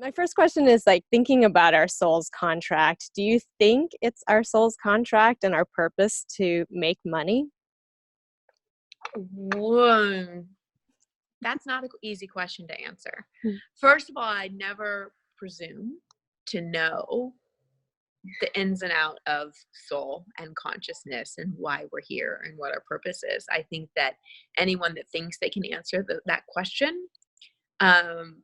My first question is like thinking about our soul's contract. Do you think it's our soul's contract and our purpose to make money? Whoa. That's not an easy question to answer. First of all, I never presume to know the ins and out of soul and consciousness and why we're here and what our purpose is. I think that anyone that thinks they can answer that question um,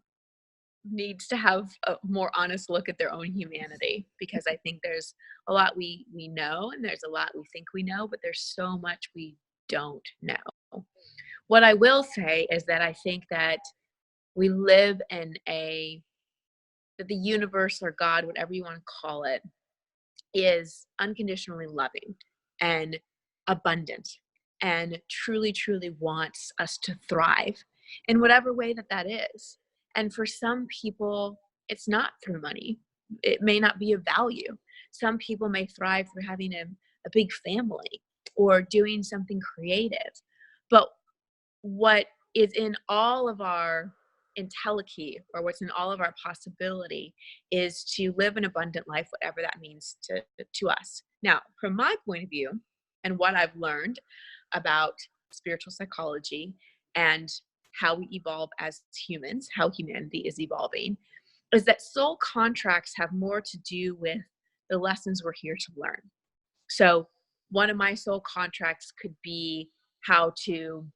needs to have a more honest look at their own humanity, because I think there's a lot we know, and there's a lot we think we know, but there's so much we don't know. What I will say is that I think that we live in that the universe or God, whatever you want to call it, is unconditionally loving and abundant and truly, truly wants us to thrive in whatever way that is. And for some people, it's not through money. It may not be of value. Some people may thrive through having a big family or doing something creative. But what is in all of our entelechy, or what's in all of our possibility, is to live an abundant life, whatever that means to us. Now, from my point of view, and what I've learned about spiritual psychology and how we evolve as humans, how humanity is evolving, is that soul contracts have more to do with the lessons we're here to learn. So one of my soul contracts could be how to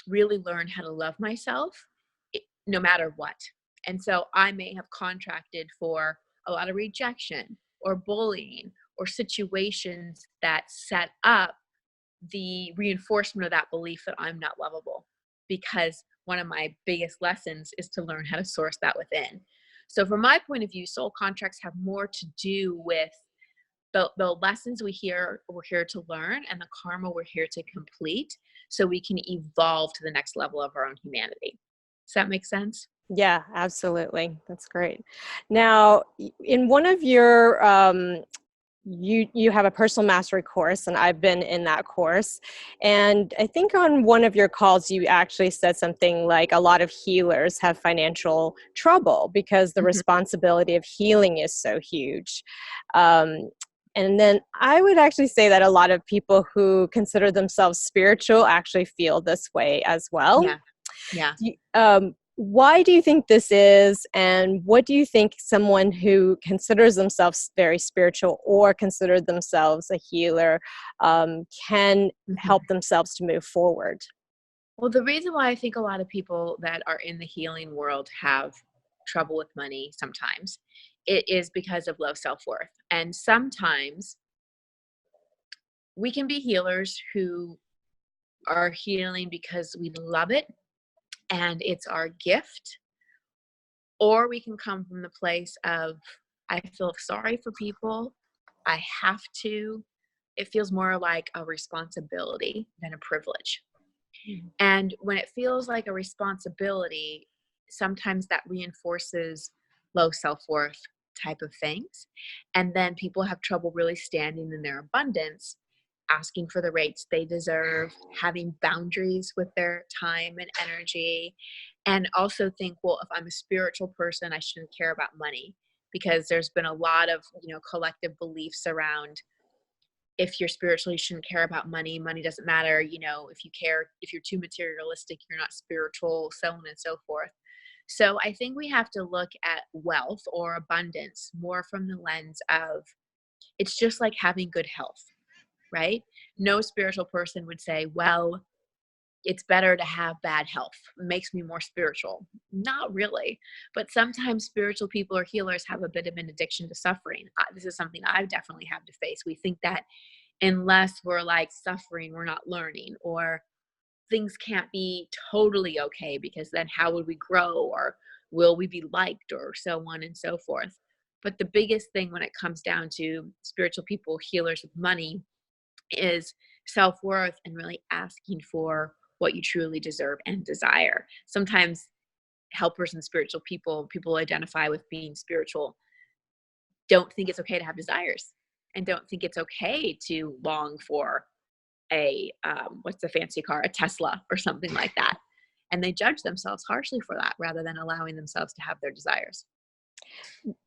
really learn how to love myself no matter what. And so I may have contracted for a lot of rejection or bullying or situations that set up the reinforcement of that belief that I'm not lovable, because one of my biggest lessons is to learn how to source that within. So from my point of view, soul contracts have more to do with the lessons we're here to learn, and the karma we're here to complete, so we can evolve to the next level of our own humanity. Does that make sense? Yeah, absolutely. That's great. Now, in one of your you have a personal mastery course, and I've been in that course. And I think on one of your calls, you actually said something like a lot of healers have financial trouble because the responsibility of healing is so huge. And then I would actually say that a lot of people who consider themselves spiritual actually feel this way as well. Yeah. Yeah. Why do you think this is, and what do you think someone who considers themselves very spiritual or consider themselves a healer can help themselves to move forward? Well, the reason why I think a lot of people that are in the healing world have trouble with money sometimes, it is because of low self-worth. And sometimes we can be healers who are healing because we love it and it's our gift, or we can come from the place of, I feel sorry for people, I have to. It feels more like a responsibility than a privilege. And when it feels like a responsibility, sometimes that reinforces low self-worth type of things. And then people have trouble really standing in their abundance, asking for the rates they deserve, having boundaries with their time and energy, and also think, well, if I'm a spiritual person, I shouldn't care about money, because there's been a lot of, collective beliefs around, if you're spiritual, you shouldn't care about money. Money doesn't matter. If you're too materialistic, you're not spiritual, so on and so forth. So I think we have to look at wealth or abundance more from the lens of, it's just like having good health, right? No spiritual person would say, well, it's better to have bad health. It makes me more spiritual. Not really. But sometimes spiritual people or healers have a bit of an addiction to suffering. This is something I've definitely had to face. We think that unless we're like suffering, we're not learning, or things can't be totally okay, because then how would we grow, or will we be liked, or so on and so forth. But the biggest thing when it comes down to spiritual people, healers with money, is self-worth and really asking for what you truly deserve and desire. Sometimes helpers and spiritual people identify with being spiritual, don't think it's okay to have desires, and don't think it's okay to long for a what's the fancy car, a Tesla or something like that. And they judge themselves harshly for that, rather than allowing themselves to have their desires.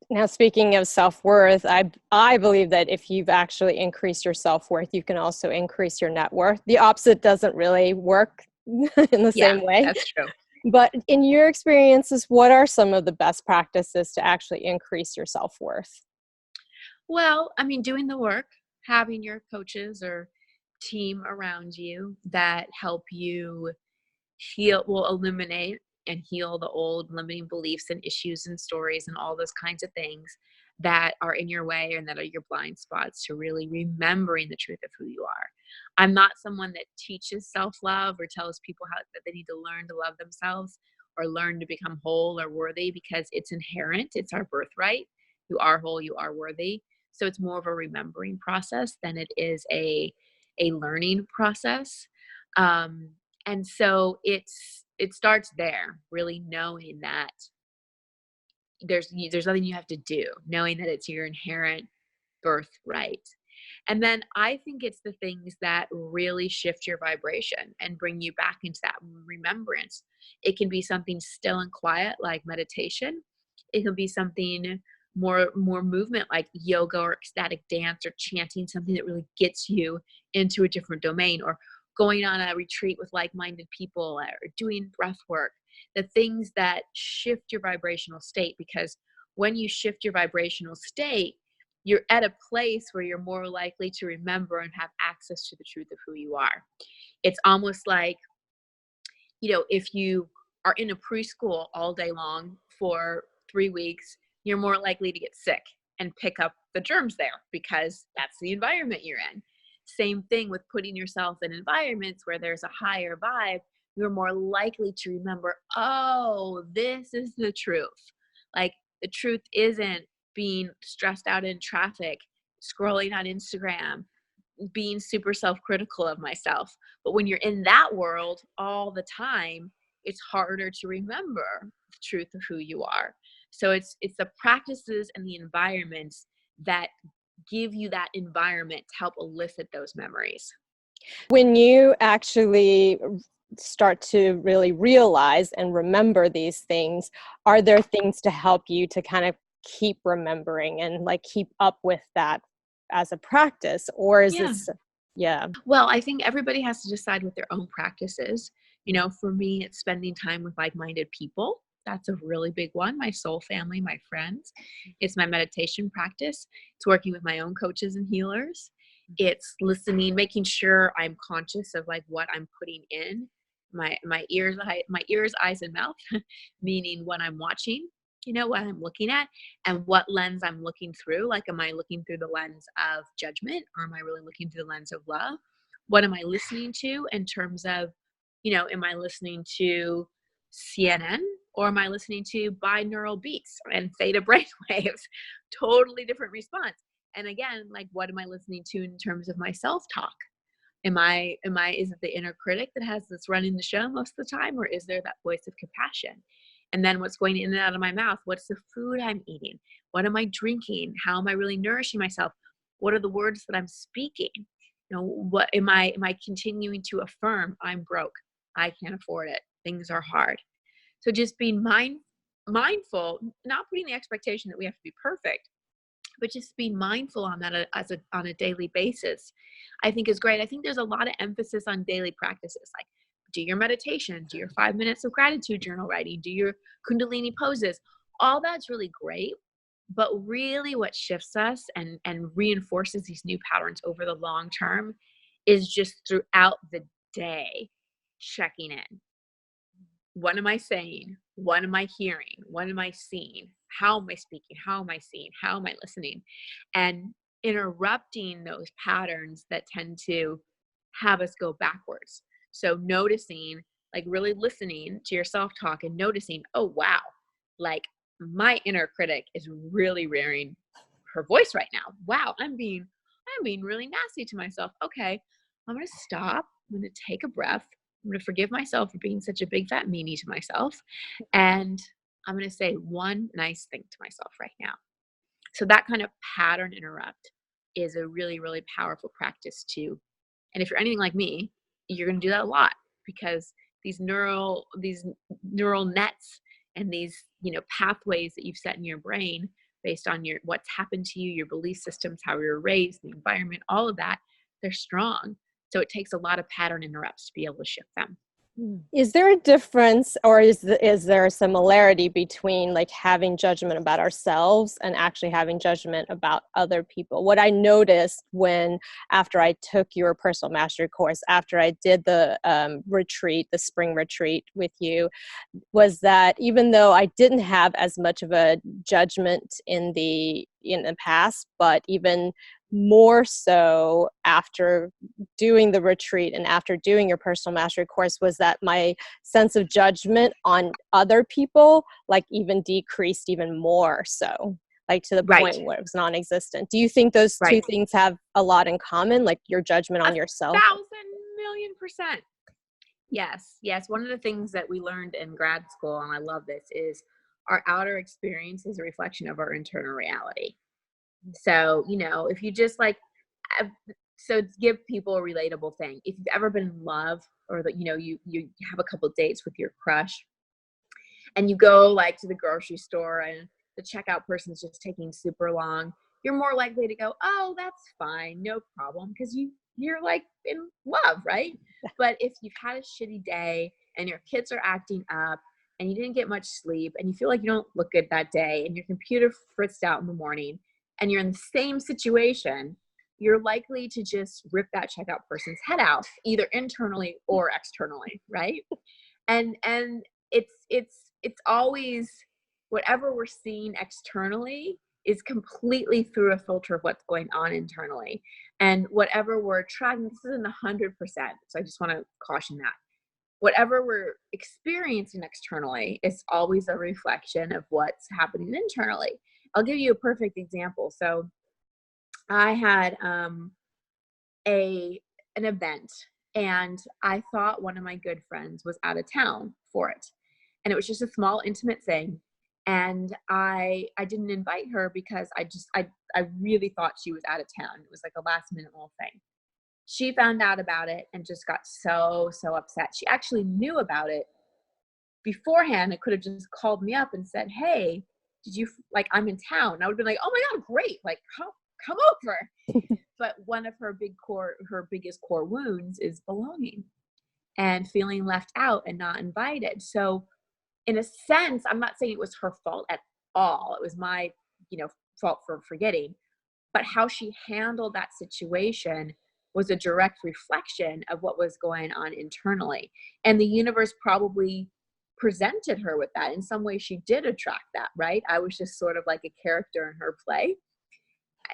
Now, speaking of self-worth, I believe that if you've actually increased your self-worth, you can also increase your net worth. The opposite doesn't really work in the Yeah, same way. that's true. But in your experiences, what are some of the best practices to actually increase your self-worth? Well, I mean, doing the work, having your coaches or team around you that help you heal, will illuminate and heal the old limiting beliefs and issues and stories and all those kinds of things that are in your way and that are your blind spots to really remembering the truth of who you are. I'm not someone that teaches self-love or tells people how that they need to learn to love themselves or learn to become whole or worthy, because it's inherent, it's our birthright. You are whole, you are worthy. So it's more of a remembering process than it is a learning process. Um, and so it starts there, really knowing that there's nothing you have to do, knowing that it's your inherent birthright. And then I think it's the things that really shift your vibration and bring you back into that remembrance. It can be something still and quiet like meditation. It can be something more movement like yoga or ecstatic dance or chanting something that really gets you into a different domain, or going on a retreat with like-minded people, or doing breath work. The things that shift your vibrational state, because when you shift your vibrational state, you're at a place where you're more likely to remember and have access to the truth of who you are. It's almost like, if you are in a preschool all day long for 3 weeks, you're more likely to get sick and pick up the germs there because that's the environment you're in. Same thing with putting yourself in environments where there's a higher vibe. You're more likely to remember, oh, this is the truth. Like, the truth isn't being stressed out in traffic, scrolling on Instagram, being super self-critical of myself. But when you're in that world all the time, it's harder to remember the truth of who you are. So it's the practices and the environments that give you that environment to help elicit those memories. When you actually start to really realize and remember these things, are there things to help you to kind of keep remembering and like keep up with that as a practice? Or is Yeah. this, yeah. Well, I think everybody has to decide what their own practice is. For me, it's spending time with like-minded people. That's a really big one. My soul family, my friends. It's my meditation practice. It's working with my own coaches and healers. It's listening, making sure I'm conscious of like what I'm putting in my ears, eyes, and mouth, meaning what I'm watching, what I'm looking at, and what lens I'm looking through. Like, am I looking through the lens of judgment, or am I really looking through the lens of love? What am I listening to in terms of, am I listening to CNN, or am I listening to binaural beats and theta brainwaves? Totally different response. And again, like, what am I listening to in terms of my self-talk? Is it the inner critic that has this running the show most of the time, or is there that voice of compassion? And then what's going in and out of my mouth? What's the food I'm eating? What am I drinking? How am I really nourishing myself? What are the words that I'm speaking? What am I continuing to affirm? I'm broke. I can't afford it. Things are hard. So just being mindful, not putting the expectation that we have to be perfect, but just being mindful on that on a daily basis, I think is great. I think there's a lot of emphasis on daily practices, like do your meditation, do your 5 minutes of gratitude journal writing, do your Kundalini poses. All that's really great. But really what shifts us and reinforces these new patterns over the long term is just throughout the day checking in. What am I saying? What am I hearing? What am I seeing? How am I speaking? How am I seeing? How am I listening? And interrupting those patterns that tend to have us go backwards. So noticing, like really listening to your self-talk and noticing, oh wow, like my inner critic is really rearing her voice right now. Wow, I'm being really nasty to myself. Okay, I'm gonna stop. I'm gonna take a breath. I'm going to forgive myself for being such a big fat meanie to myself. And I'm going to say one nice thing to myself right now. So that kind of pattern interrupt is a really, really powerful practice too. And if you're anything like me, you're going to do that a lot, because these neural nets and these, pathways that you've set in your brain based on what's happened to you, your belief systems, how you were raised, the environment, all of that, they're strong. So it takes a lot of pattern interrupts to be able to shift them. Is there a difference, or is there a similarity between like having judgment about ourselves and actually having judgment about other people? What I noticed after I took your personal mastery course, after I did the retreat, the spring retreat with you, was that even though I didn't have as much of a judgment in the past, but even more so after doing the retreat and after doing your personal mastery course, was that my sense of judgment on other people like even decreased even more so, like to the point where it was non-existent. Do you think those two things have a lot in common, like your judgment on yourself? 1,000,000,000%. Yes. One of the things that we learned in grad school, and I love this, is our outer experience is a reflection of our internal reality. So, if you just so give people a relatable thing. If you've ever been in love, or that, you have a couple dates with your crush, and you go like to the grocery store and the checkout person's just taking super long, you're more likely to go, oh, that's fine, no problem, because you're like in love, right? But if you've had a shitty day and your kids are acting up and you didn't get much sleep and you feel like you don't look good that day and your computer fritzed out in the morning and you're in the same situation, you're likely to just rip that checkout person's head out, either internally or externally, right? And it's always whatever we're seeing externally is completely through a filter of what's going on internally. And whatever we're attracting, this isn't 100%. So I just want to caution that. Whatever we're experiencing externally is always a reflection of what's happening internally. I'll give you a perfect example. So I had an event, and I thought one of my good friends was out of town for it. And it was just a small, intimate thing. And I didn't invite her because I really thought she was out of town. It was like a last minute little thing. She found out about it and just got so upset. She actually knew about it beforehand and could have just called me up and said, hey, I'm in town. And I would have been like, oh my God, great. Like, come over. But one of her biggest core wounds is belonging and feeling left out and not invited. So in a sense, I'm not saying it was her fault at all. It was my, fault for forgetting. But how she handled that situation was a direct reflection of what was going on internally. And the universe probably presented her with that. In some way, she did attract that, right? I was just sort of like a character in her play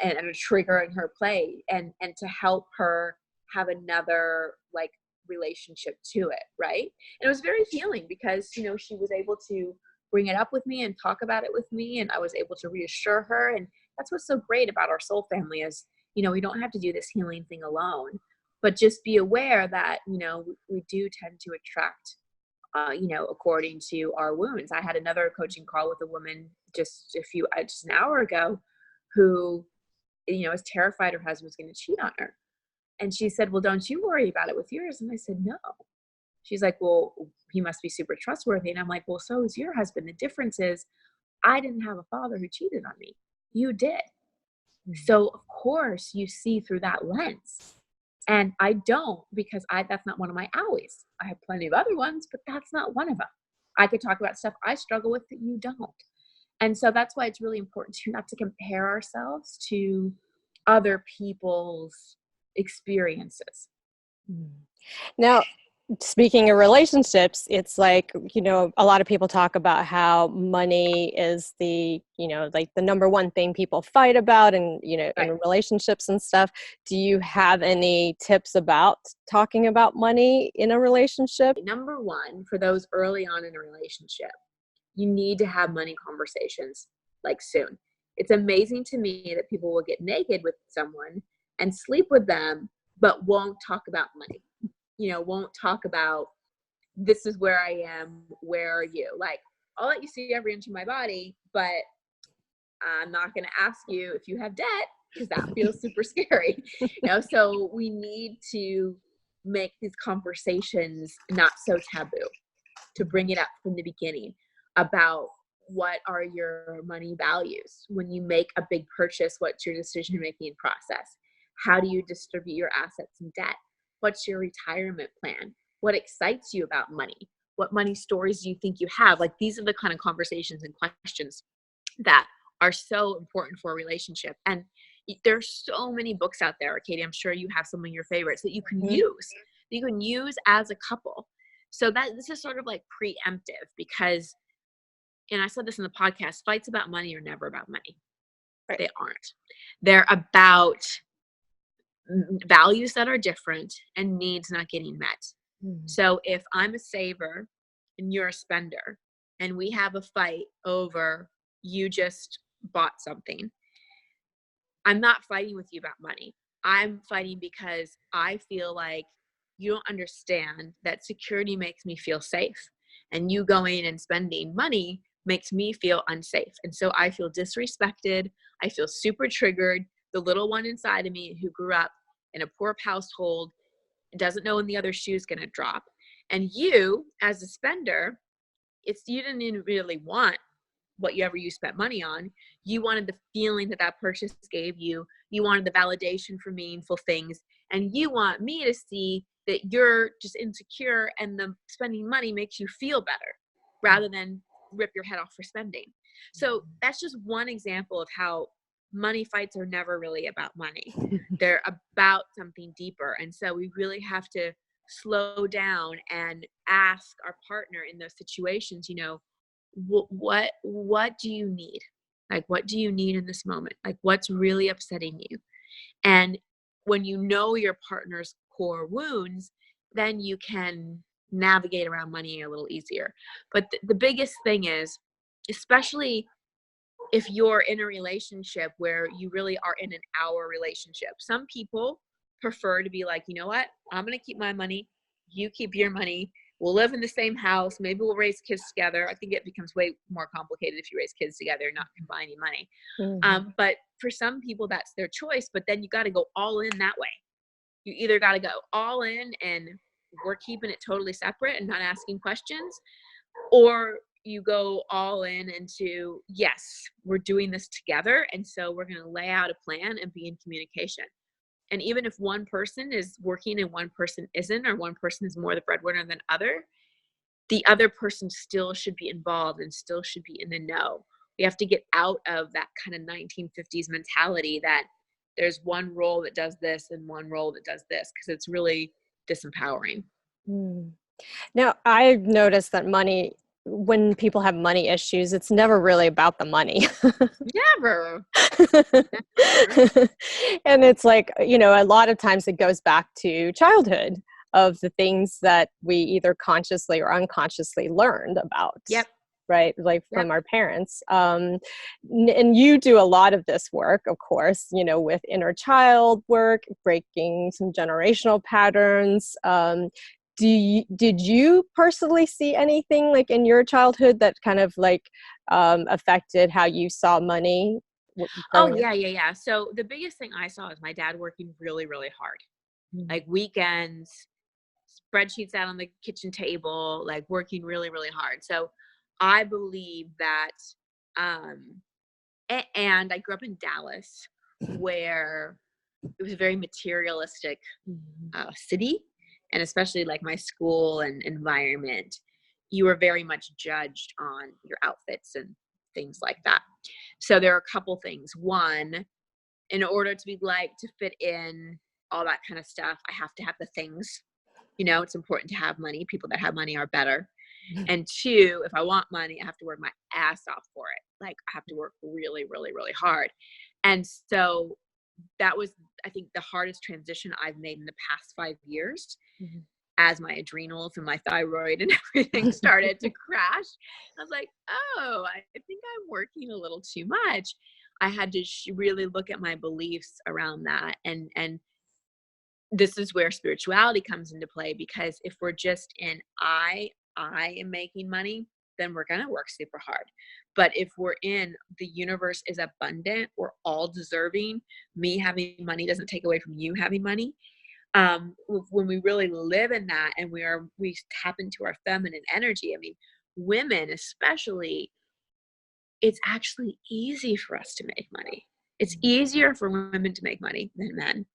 and a trigger in her play, and to help her have another relationship to it, right? And it was very healing because she was able to bring it up with me and talk about it with me, and I was able to reassure her. And that's what's so great about our soul family is we don't have to do this healing thing alone, but just be aware that we do tend to attract according to our wounds. I had another coaching call with a woman just an hour ago who was terrified her husband was going to cheat on her. And she said, well, don't you worry about it with yours. And I said, no. She's like, well, he must be super trustworthy. And I'm like, well, so is your husband. The difference is I didn't have a father who cheated on me. You did. So of course you see through that lens. And I don't, because that's not one of my owies. I have plenty of other ones, but that's not one of them. I could talk about stuff I struggle with that you don't. And so that's why it's really important not to compare ourselves to other people's experiences. Now, speaking of relationships, it's like, a lot of people talk about how money is the, the number one thing people fight about and, in relationships and stuff. Do you have any tips about talking about money in a relationship? Number one, for those early on in a relationship, you need to have money conversations soon. It's amazing to me that people will get naked with someone and sleep with them, but won't talk about money. Won't talk about, this is where I am, where are you? I'll let you see every inch of my body, but I'm not going to ask you if you have debt, because that feels super scary. So we need to make these conversations not so taboo, to bring it up from the beginning. about what are your money values. When you make a big purchase, what's your decision making process? How do you distribute your assets and debt? What's your retirement plan? What excites you about money? What money stories do you think you have? Like, these are the kind of conversations and questions that are so important for a relationship. And there's so many books out there, Katie. I'm sure you have some of your favorites that you can use as a couple. So that this is sort of like preemptive, because, and I said this in the podcast, fights about money are never about money. Right. They aren't. They're about values that are different and needs not getting met. So if I'm a saver and you're a spender, and we have a fight over you just bought something, I'm not fighting with you about money. I'm fighting because I feel like you don't understand that security makes me feel safe, and you going and spending money makes me feel unsafe. And so I feel disrespected. I feel super triggered. The little one inside of me who grew up in a poor household doesn't know when the other shoe is going to drop. And you, as a spender, you didn't even really want whatever you spent money on. You wanted the feeling that that purchase gave you. You wanted the validation for meaningful things. And you want me to see that you're just insecure, and the spending money makes you feel better rather than rip your head off for spending. So that's just one example of how money fights are never really about money. They're about something deeper. And so we really have to slow down and ask our partner in those situations, what do you need? Like, what do you need in this moment? Like, what's really upsetting you? And when you know your partner's core wounds, then you can navigate around money a little easier. But the biggest thing is, especially if you're in a relationship where you really are in an hour relationship, some people prefer to be like, you know what, I'm going to keep my money, you keep your money, we'll live in the same house, maybe we'll raise kids together. I think it becomes way more complicated if you raise kids together, not combining money. But for some people, that's their choice. But then you got to go all in that way. You either got to go all in and we're keeping it totally separate and not asking questions, or you go all in into, yes, we're doing this together. And so we're going to lay out a plan and be in communication. And even if one person is working and one person isn't, or one person is more the breadwinner than the other person still should be involved and still should be in the know. We have to get out of that kind of 1950s mentality that there's one role that does this and one role that does this, because it's really disempowering. Now, I've noticed that when people have money issues, it's never really about the money. Never. And it's like, a lot of times it goes back to childhood, of the things that we either consciously or unconsciously learned about. Yep. Right? Like from our parents. And you do a lot of this work, of course, with inner child work, breaking some generational patterns. Did you personally see anything like in your childhood that kind of like affected how you saw money? Oh, yeah. So the biggest thing I saw is my dad working really, really hard. Like weekends, spreadsheets out on the kitchen table, like working really, really hard. So I believe that, and I grew up in Dallas, where it was a very materialistic city, and especially like my school and environment, you were very much judged on your outfits and things like that. So there are a couple things. One, in order to be liked, to fit in, all that kind of stuff, I have to have the things. It's important to have money. People that have money are better. And two, if I want money, I have to work my ass off for it. Like, I have to work really, really, really hard. And so that was, I think, the hardest transition I've made in the past 5 years, as my adrenals and my thyroid and everything started to crash. I was like, oh, I think I'm working a little too much. I had to really look at my beliefs around that. And this is where spirituality comes into play, because if we're just in I am making money, then we're going to work super hard. But if we're in the universe is abundant, we're all deserving, me having money doesn't take away from you having money. When we really live in that, and we tap into our feminine energy, I mean, women especially, it's actually easy for us to make money. It's easier for women to make money than men.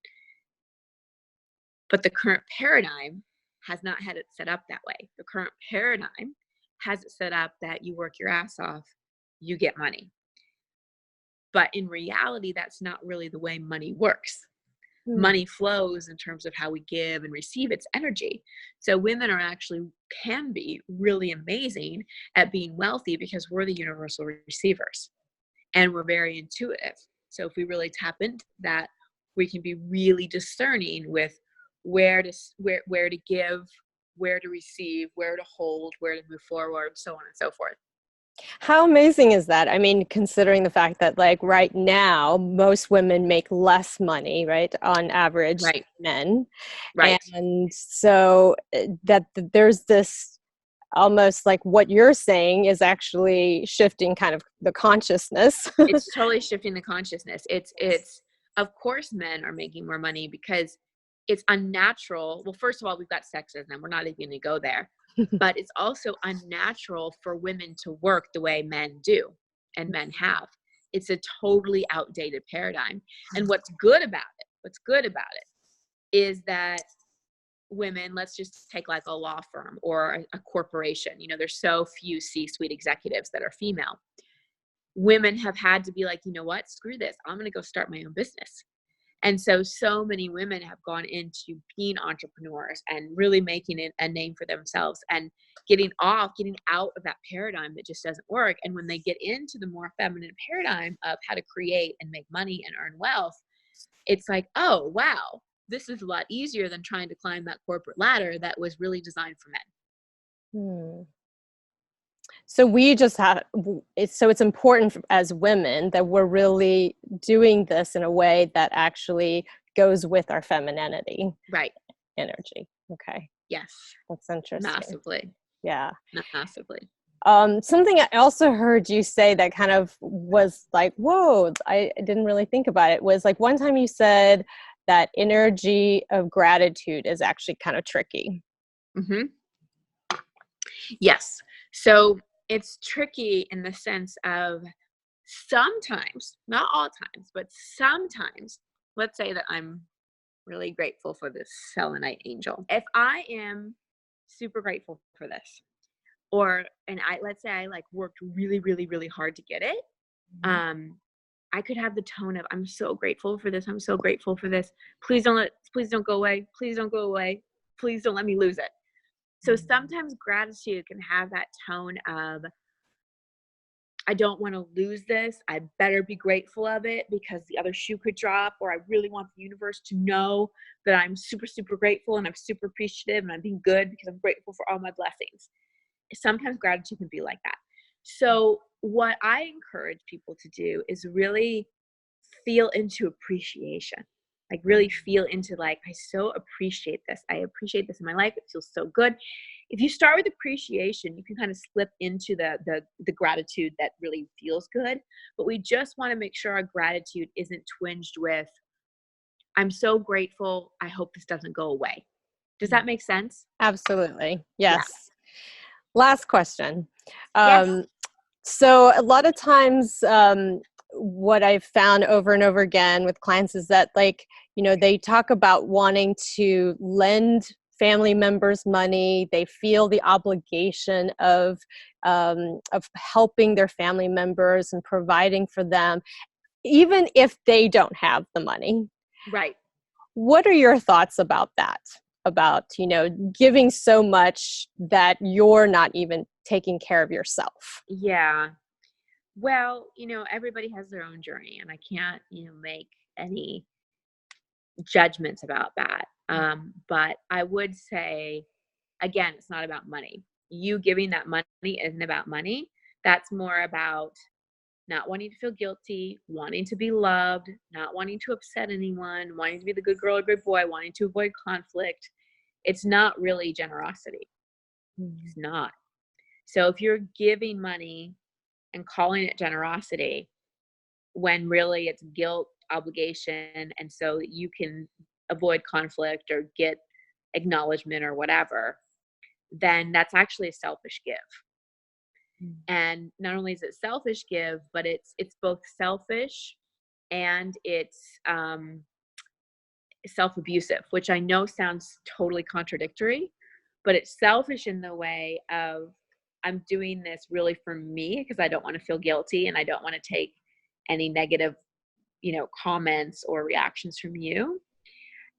But the current paradigm has not had it set up that way. The current paradigm has it set up that you work your ass off, you get money. But in reality, that's not really the way money works. Money flows in terms of how we give and receive its energy. So women are actually can be really amazing at being wealthy because we're the universal receivers and we're very intuitive. So if we really tap into that, we can be really discerning with where to give, where to receive, where to hold, where to move forward, so on and so forth. How amazing is that? I mean, considering the fact that like right now, most women make less money, right, on average Right. than men. Right. And so there's this almost like what you're saying is actually shifting kind of the consciousness. It's totally shifting the consciousness. It's of course men are making more money because it's unnatural. Well, first of all, we've got sexism. We're not even going to go there. But it's also unnatural for women to work the way men do and men have. It's a totally outdated paradigm. And what's good about it is that women, let's just take like a law firm or a corporation. You know, there's so few C-suite executives that are female. Women have had to be like, you know what, screw this. I'm going to go start my own business. And so many women have gone into being entrepreneurs and really making it a name for themselves and getting out of that paradigm that just doesn't work. And when they get into the more feminine paradigm of how to create and make money and earn wealth, it's like, oh, wow, this is a lot easier than trying to climb that corporate ladder that was really designed for men. So we just have, it's important as women that we're really doing this in a way that actually goes with our femininity. Right. Energy. Okay. Yes. That's interesting. Massively. Yeah. Massively. Something I also heard you say that kind of was like, whoa, I didn't really think about it, was like one time you said that energy of gratitude is actually kind of tricky. Mm-hmm. Yes. So it's tricky in the sense of sometimes, not all times, but sometimes, let's say that I'm really grateful for this selenite angel. If I am super grateful for this, let's say I like worked really, really, really hard to get it, I could have the tone of, I'm so grateful for this. I'm so grateful for this. Please don't go away. Please don't go away. Please don't let me lose it. So sometimes gratitude can have that tone of, I don't want to lose this. I better be grateful of it because the other shoe could drop, or I really want the universe to know that I'm super, super grateful and I'm super appreciative and I'm being good because I'm grateful for all my blessings. Sometimes gratitude can be like that. So what I encourage people to do is really feel into appreciation. Like really feel into like, I so appreciate this. I appreciate this in my life. It feels so good. If you start with appreciation, you can kind of slip into the gratitude that really feels good. But we just want to make sure our gratitude isn't twinged with, I'm so grateful. I hope this doesn't go away. Does that make sense? Absolutely. Yes. Yeah. Last question. Yes. So a lot of times, what I've found over and over again with clients is that, like, you know, they talk about wanting to lend family members money. They feel the obligation of helping their family members and providing for them, even if they don't have the money. Right. What are your thoughts about that? About, you know, giving so much that you're not even taking care of yourself? Yeah. Well, everybody has their own journey and I can't, make any judgments about that. But I would say, again, it's not about money. You giving that money isn't about money. That's more about not wanting to feel guilty, wanting to be loved, not wanting to upset anyone, wanting to be the good girl or good boy, wanting to avoid conflict. It's not really generosity. It's not. So if you're giving money and calling it generosity, when really it's guilt, obligation, and so that you can avoid conflict or get acknowledgement or whatever, then that's actually a selfish give. And not only is it selfish give, but it's both selfish and it's self-abusive, which I know sounds totally contradictory, but it's selfish in the way of I'm doing this really for me because I don't want to feel guilty and I don't want to take any negative, comments or reactions from you.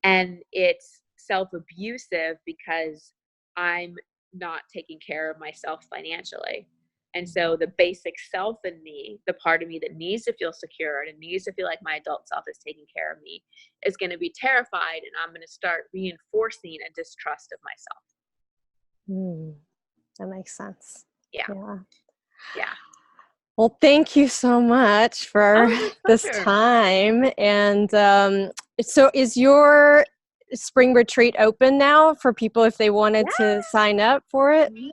And it's self-abusive because I'm not taking care of myself financially. And so the basic self in me, the part of me that needs to feel secure and needs to feel like my adult self is taking care of me, is going to be terrified, and I'm going to start reinforcing a distrust of myself. That makes sense. Yeah. Yeah. Well, thank you so much for this pleasure. time. And so is your spring retreat open now for people if they wanted to sign up for it? Yes.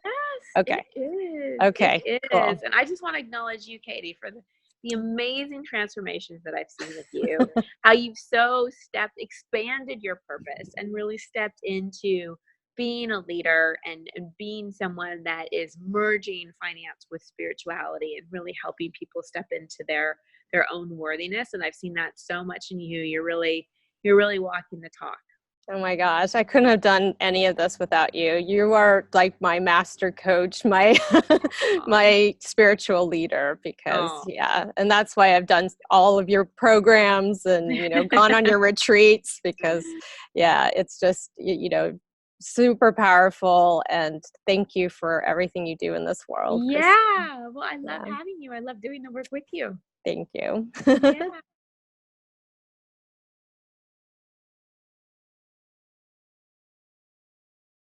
Okay. It is. Okay. It cool. is. And I just want to acknowledge you, Katie, for the amazing transformations that I've seen with you. How you've so expanded your purpose and really stepped into being a leader and being someone that is merging finance with spirituality and really helping people step into their own worthiness. And I've seen that so much in you. You're really walking the talk. Oh my gosh, I couldn't have done any of this without you. You are like my master coach, my my spiritual leader, because and that's why I've done all of your programs and gone on your retreats, because it's just super powerful, and thank you for everything you do in this world. Well, I love having you. I love doing the work with you. Thank you. Yeah.